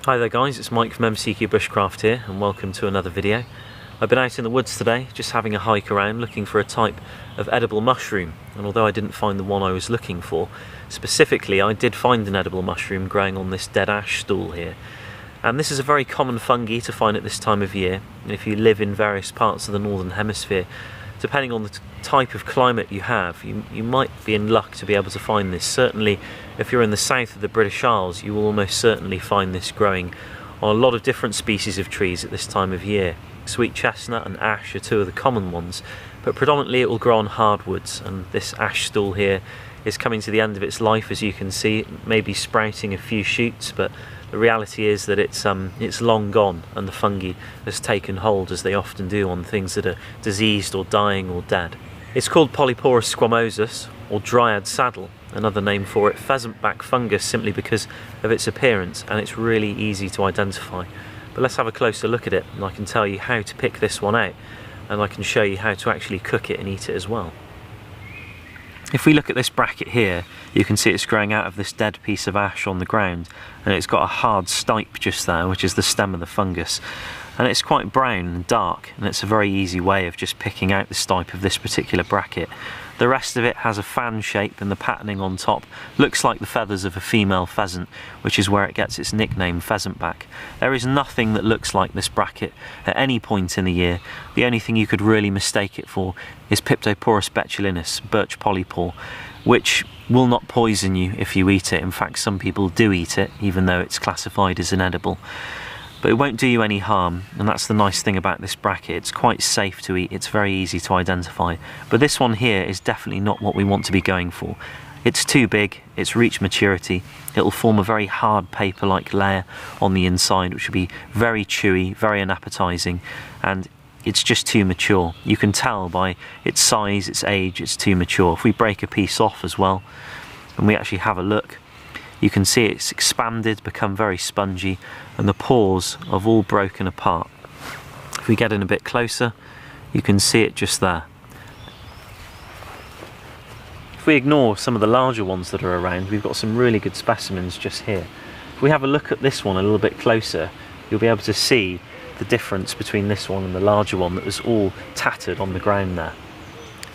Hi there guys, it's Mike from MCQBushcraft here and welcome to another video. I've been out in the woods today just having a hike around looking for a type of edible mushroom, and although I didn't find the one I was looking for specifically, I did find an edible mushroom growing on this dead ash stool here. And this is a very common fungi to find at this time of year, and if you live in various parts of the northern hemisphere, depending on the type of climate you have, you might be in luck to be able to find this. Certainly if you're in the south of the British Isles, you will almost certainly find this growing on a lot of different species of trees at this time of year. Sweet chestnut and ash are two of the common ones, but predominantly it will grow on hardwoods, and this ash stool here is coming to the end of its life. As you can see, it may be sprouting a few shoots, but the reality is that it's long gone and the fungi has taken hold, as they often do on things that are diseased or dying or dead. It's called Polyporus squamosus, or Dryad saddle, another name for it, pheasant back fungus, simply because of its appearance, and it's really easy to identify. But let's have a closer look at it, and I can tell you how to pick this one out, and I can show you how to actually cook it and eat it as well. If we look at this bracket here, you can see it's growing out of this dead piece of ash on the ground, and it's got a hard stipe just there, which is the stem of the fungus, and it's quite brown and dark, and it's a very easy way of just picking out the stipe of this particular bracket. The rest of it has a fan shape, and the patterning on top looks like the feathers of a female pheasant, which is where it gets its nickname pheasantback. There is nothing that looks like this bracket at any point in the year. The only thing you could really mistake it for is Piptoporus botulinus, birch polypore, which will not poison you if you eat it. In fact, some people do eat it, even though it's classified as an edible. But it won't do you any harm, and that's the nice thing about this bracket. It's quite safe to eat, it's very easy to identify. But this one here is definitely not what we want to be going for. It's too big, it's reached maturity, it'll form a very hard paper-like layer on the inside, which will be very chewy, very unappetizing, and it's just too mature. You can tell by its size, its age, it's too mature. If we break a piece off as well, and we actually have a look, you can see it's expanded, become very spongy, and the pores have all broken apart. If we get in a bit closer, you can see it just there. If we ignore some of the larger ones that are around, we've got some really good specimens just here. If we have a look at this one a little bit closer, you'll be able to see the difference between this one and the larger one that was all tattered on the ground there.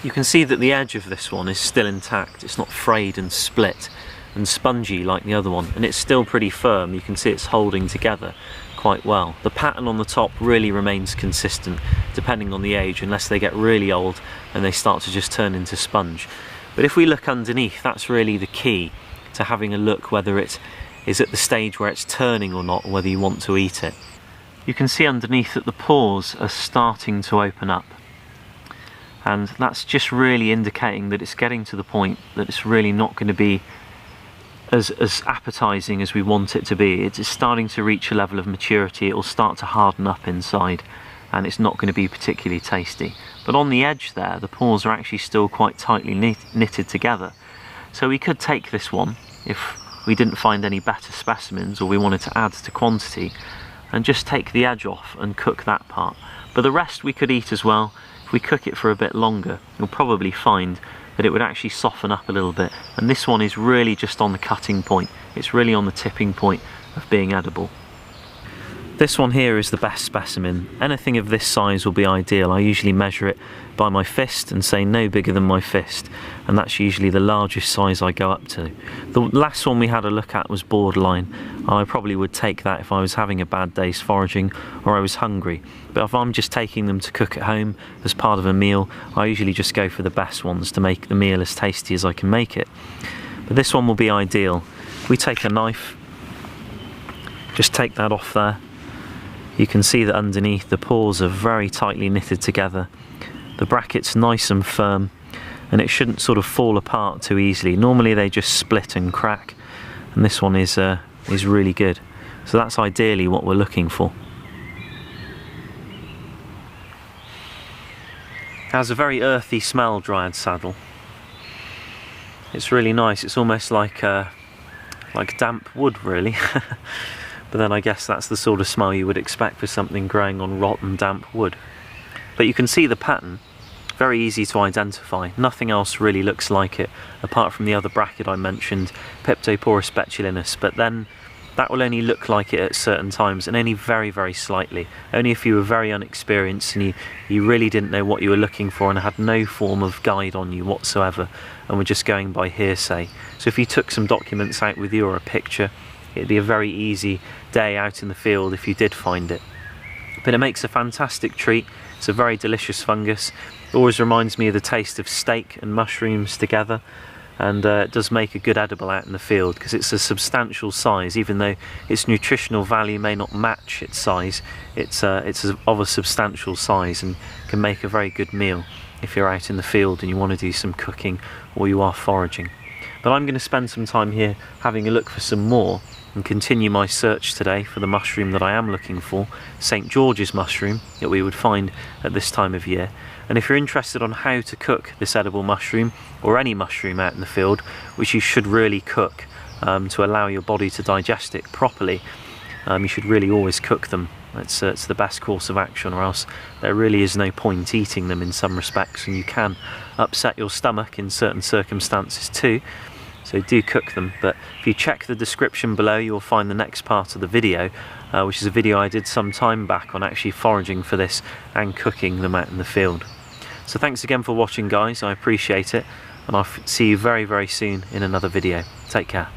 You can see that the edge of this one is still intact, it's not frayed and split and spongy like the other one, and it's still pretty firm. You can see it's holding together quite well. The pattern on the top really remains consistent depending on the age, unless they get really old and they start to just turn into sponge. But if we look underneath, that's really the key to having a look whether it is at the stage where it's turning or not, or whether you want to eat it. You can see underneath that the pores are starting to open up, and that's just really indicating that it's getting to the point that it's really not going to be as appetizing as we want it to be. It's starting to reach a level of maturity, it will start to harden up inside, and it's not going to be particularly tasty. But on the edge there, the pores are actually still quite tightly knitted together. So we could take this one, if we didn't find any better specimens or we wanted to add to quantity, and just take the edge off and cook that part. But the rest we could eat as well. If we cook it for a bit longer, you'll probably find that it would actually soften up a little bit, and this one is really just on the cutting point. It's really on the tipping point of being edible. This one here is the best specimen. Anything of this size will be ideal. I usually measure it by my fist and say no bigger than my fist, and that's usually the largest size I go up to. The last one we had a look at was borderline. I probably would take that if I was having a bad day's foraging or I was hungry. But if I'm just taking them to cook at home as part of a meal, I usually just go for the best ones to make the meal as tasty as I can make it. But this one will be ideal. If we take a knife, just take that off there. You can see that underneath the pores are very tightly knitted together. The bracket's nice and firm, and it shouldn't sort of fall apart too easily. Normally they just split and crack, and this one is really good. So that's ideally what we're looking for. It has a very earthy smell, Dryad saddle. It's really nice. It's almost like damp wood, really. But then I guess that's the sort of smell you would expect for something growing on rotten, damp wood. But you can see the pattern, very easy to identify. Nothing else really looks like it, apart from the other bracket I mentioned, Piptoporus botulinus. But then that will only look like it at certain times, and only very slightly. Only if you were very unexperienced and you really didn't know what you were looking for and had no form of guide on you whatsoever and were just going by hearsay. So if you took some documents out with you or a picture, it'd be a very easy day out in the field if you did find it. But it makes a fantastic treat. It's a very delicious fungus. It always reminds me of the taste of steak and mushrooms together, and it does make a good edible out in the field because it's a substantial size. Even though its nutritional value may not match its size, it's of a substantial size and can make a very good meal if you're out in the field and you want to do some cooking or you are foraging. But I'm going to spend some time here having a look for some more and continue my search today for the mushroom that I am looking for, St. George's mushroom, that we would find at this time of year. And if you're interested on how to cook this edible mushroom, or any mushroom out in the field, which you should really cook to allow your body to digest it properly, you should really always cook them. It's the best course of action, or else there really is no point eating them in some respects, and you can upset your stomach in certain circumstances too. So do cook them. But if you check the description below, you'll find the next part of the video, which is a video I did some time back on actually foraging for this and cooking them out in the field. So thanks again for watching, guys. I appreciate it, and I'll see you very soon in another video. Take care.